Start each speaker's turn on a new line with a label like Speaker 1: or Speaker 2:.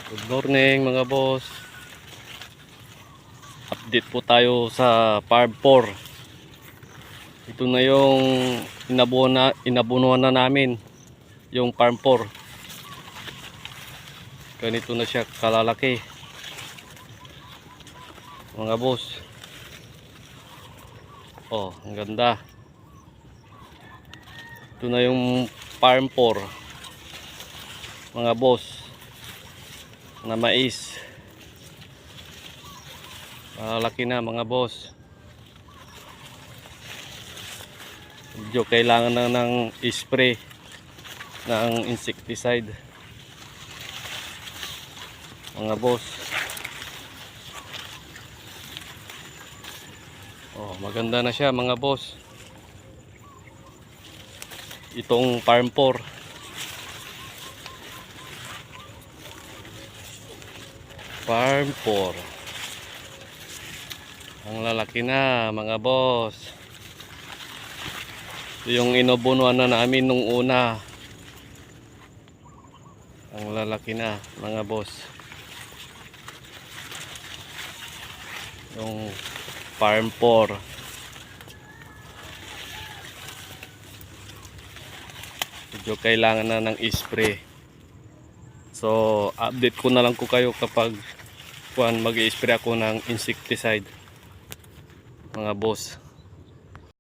Speaker 1: Good morning mga boss. Update po tayo sa Farm 4. Ito na yung inabunuan na namin yung Farm 4. Ganito na siya kalalaki mga boss. Oh, ang ganda. Ito na yung Farm 4 mga boss na mais. Malaki na mga boss. Medyo kailangan na ng spray ng insecticide mga boss. Oh, maganda na siya mga boss. Itong Farm 4. Farm 4. Ang lalaki na mga boss. Ito yung inubunuan na namin nung una. Ang lalaki na mga boss. Yung Farm 4. Medyo kailangan na ng spray. So update ko na lang ko kayo kapag mag-i-spray ako ng insecticide mga boss.